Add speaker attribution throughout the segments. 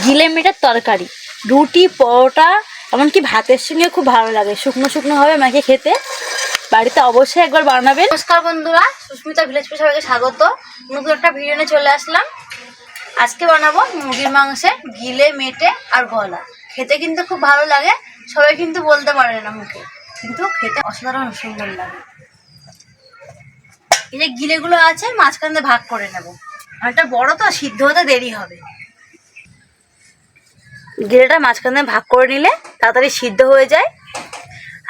Speaker 1: গিলে মেটের তরকারি রুটি পরোটা এমনকি ভাতের সঙ্গে খুব ভালো লাগে। শুকনো শুকনো হবে মাকে খেতে। বাড়িতে অবশ্যই একবার বানাবেন। নমস্কার বন্ধুরা, সুস্মিতা ভিলেজ ফুডে সবাইকে স্বাগত। নতুন একটা ভিডিও নিয়ে চলে আসলাম। আজকে বানাবো মুরগির মাংসের গিলে মেটে আর গলা। খেতে কিন্তু খুব ভালো লাগে, সবাই কিন্তু বলতে পারে না মুখে, কিন্তু খেতে অসাধারণ সুন্দর লাগে। এই যে গিলেগুলো আছে মাঝখান দিয়ে ভাগ করে নেব। একটা বড় তো সিদ্ধ হতে দেরি হবে। গিলেটা মাঝখানে ভাগ করে নিলে তাড়াতাড়ি সিদ্ধ হয়ে যায়।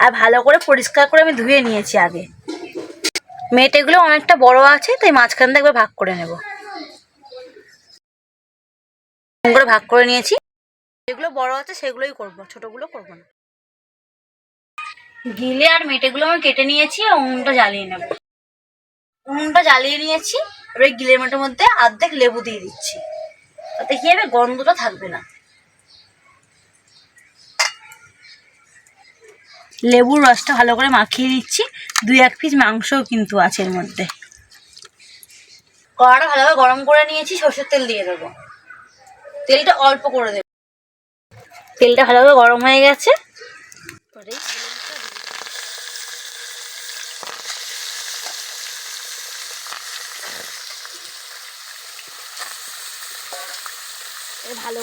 Speaker 1: আর ভালো করে পরিষ্কার করে আমি ধুয়ে নিয়েছি আগে। মেটেগুলো অনেকটা বড় আছে, তাই মাঝখান দিয়ে একবার ভাগ করে নেব। করে ভাগ করে নিয়েছি। যেগুলো বড় আছে সেগুলোই করব, ছোটগুলো করব না। গিলে আর মেটেগুলো আমি কেটে নিয়েছি আর উনুনটা জ্বালিয়ে নেব। উনুনটা জ্বালিয়ে নিয়েছি। এবার গিলের মেটের মধ্যে অর্ধেক লেবু দিয়ে দিচ্ছি, তাতে কি হবে, গন্ধটা থাকবে না। লেবুর রসটা ভালো করে মাখিয়ে দিচ্ছি। 2-1 পিস মাংসও কিন্তু আছে এর মধ্যে। কড়াটা ভালোভাবে গরম করে নিয়েছি, সরষের তেল দিয়ে দেবো। তেলটা অল্প করে দেবো। তেলটা ভালোভাবে গরম হয়ে গেছে। ভালো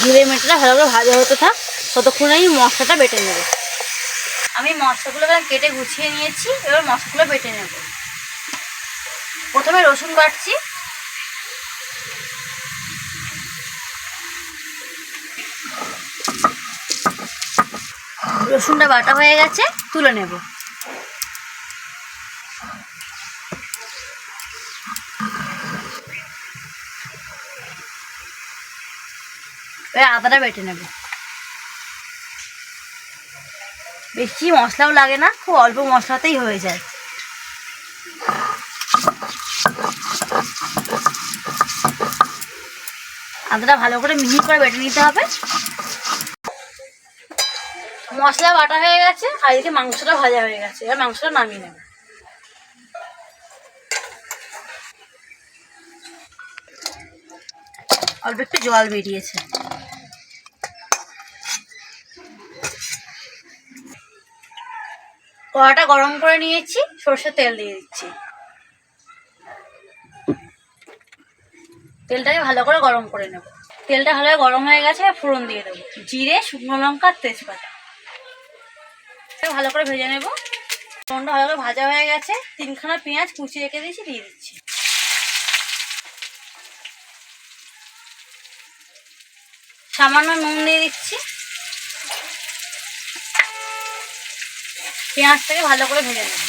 Speaker 1: জিরে মেটেটা ভালো করে ভাজা হতে থাক, ততক্ষণে আমি মশলাটা বেটে নেব। আমি মশলাগুলোকে কেটে গুছিয়ে নিয়েছি। এবার মশলাগুলো বেটে নেব। প্রথমে রসুন বাটছি। রসুনটা বাটা হয়ে গেছে, তুলে নেব। এবার আদাটা বেটে নেব। বেশি মশলাও লাগে না, খুব অল্প মশলাতেই হয়ে যায়। আদাটা ভালো করে মিহি করে বেটে নিতে হবে। মশলা বাটা হয়ে গেছে আর এদিকে মাংসটা ভাজা হয়ে গেছে। এবার মাংসটা নামিয়ে নেব। অল্প একটু জল বেরিয়েছে। কড়াটা গরম করে নিয়েছি, সরষের তেল দিয়ে দিচ্ছি। তেলটাকে ভালো করে গরম করে নেব। তেলটা ভালো গরম হয়ে গেছে, ফোড়ন দিয়ে দেবো। জিরে, শুকনো লঙ্কা, তেজপাতা ভালো করে ভেজে নেব। ফোড়নটা ভালো করে ভাজা হয়ে গেছে। 3খানা পেঁয়াজ কুচি রেখে দিয়েছি, দিয়ে দিচ্ছি। সামান্য নুন দিয়ে দিচ্ছি। পেঁয়াজটাকে ভালো করে ভেজে নেব।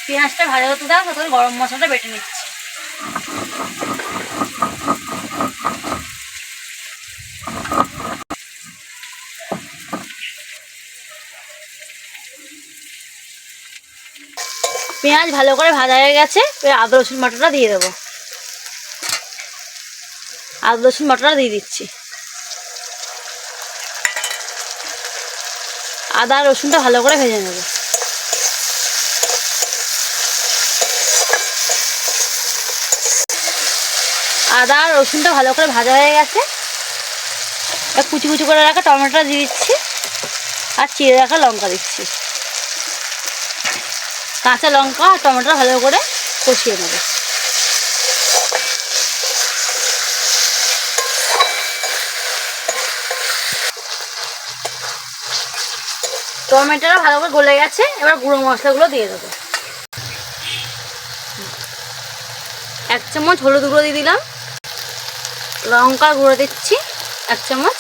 Speaker 1: পেঁয়াজটা ভাজা হতে দাও, তখন গরম মশলাটা বেটে নিচ্ছি। পেঁয়াজ ভালো করে ভাজা হয়ে গেছে। এবার আদা রসুন বাটাটা দিয়ে দেবো। আদা রসুন বাটাটা দিয়ে দিচ্ছি। আদা রসুনটা ভালো করে ভেজে নেব। আদা রসুনটা ভালো করে ভাজা হয়ে গেছে। কুচি কুচি করে রাখা টমেটোটা দিয়ে দিচ্ছি আর চিড়ে রাখা লঙ্কা দিচ্ছি। কাঁচা লঙ্কা আর টমেটোটা ভালো করে কষিয়ে নেব। টমেটোটা ভালো করে গলে গেছে। এবার গুঁড়ো মশলাগুলো দিয়ে দেবো। 1 চামচ হলুদ গুঁড়ো দিয়ে দিলাম। লঙ্কার গুঁড়ো দিচ্ছি 1 চামচ।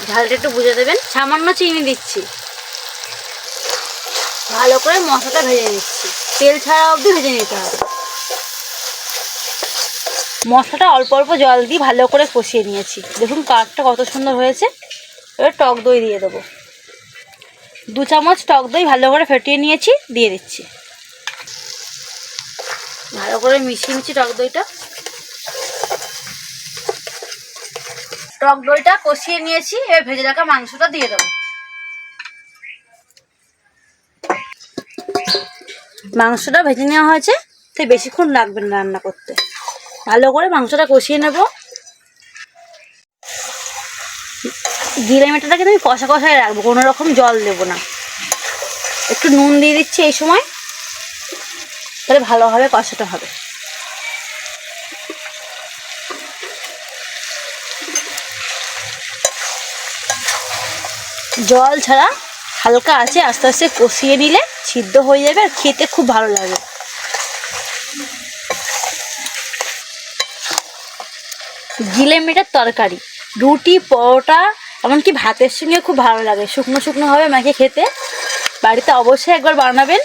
Speaker 1: ঝালটা একটু বুঝে দেবেন। সামান্য চিনি দিচ্ছি। ভালো করে মশলাটা ভেজে নিচ্ছি। তেল ছাড়া অবধি ভেজে নিতে হবে। মশলাটা অল্প অল্প জল দিয়ে ভালো করে কষিয়ে নিয়েছি। দেখুন কালারটা কত সুন্দর হয়েছে। এবার টক দই দিয়ে দেবো। 2 চামচ টক দই ভালো করে ফেটিয়ে নিয়েছি, দিয়ে দিচ্ছি। ভালো করে মিশিয়ে নিচ্ছি টক দইটা। টক দইটা কষিয়ে নিয়েছি। এবার ভেজে রাখা মাংসটা দিয়ে দেবো। মাংসটা ভেজে নেওয়া হয়েছে, তাই বেশিক্ষণ লাগবে না রান্না করতে। ভালো করে মাংসটা কষিয়ে নেব। গিলে মেটাটাকে আমি কষা কষায় রাখবো, কোনো রকম জল দেবো না। একটু নুন দিয়ে দিচ্ছি এই সময়, তাহলে ভালোভাবে কষাটা হবে। জল ছাড়া হালকা আছে আস্তে আস্তে কষিয়ে নিলে সিদ্ধ হয়ে যাবে আর খেতে খুব ভালো লাগে। গিলে মেটার তরকারি রুটি, পরোটা, এমনকি ভাতের সঙ্গে খুব ভালো লাগে। শুকনো শুকনো হবে মাকে খেতে। বাড়িতে অবশ্যই একবার বানাবেন।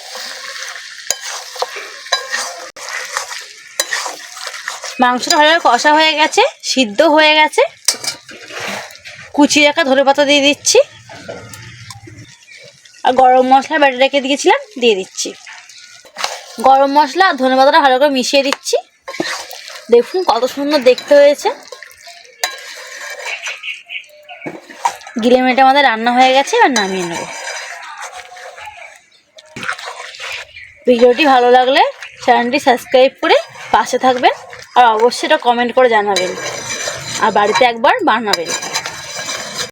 Speaker 1: মাংসটা ভালোভাবে কষা হয়ে গেছে, সিদ্ধ হয়ে গেছে। কুচি রাখা ধনেপাতা দিয়ে দিচ্ছি, আর গরম মশলা বেটে রেখে দিয়েছিলাম দিয়ে দিচ্ছি। গরম মশলা আর ধনেপাতাটা ভালো করে মিশিয়ে দিচ্ছি। দেখুন কত সুন্দর দেখতে হয়েছে। গিলে মেটে আমাদের রান্না হয়ে গেছে, এবার নামিয়ে নেব। ভিডিওটি ভালো লাগলে চ্যানেলটি সাবস্ক্রাইব করে পাশে থাকবেন, আর অবশ্যই এটা কমেন্ট করে জানাবেন, আর বাড়িতে একবার বানাবেন।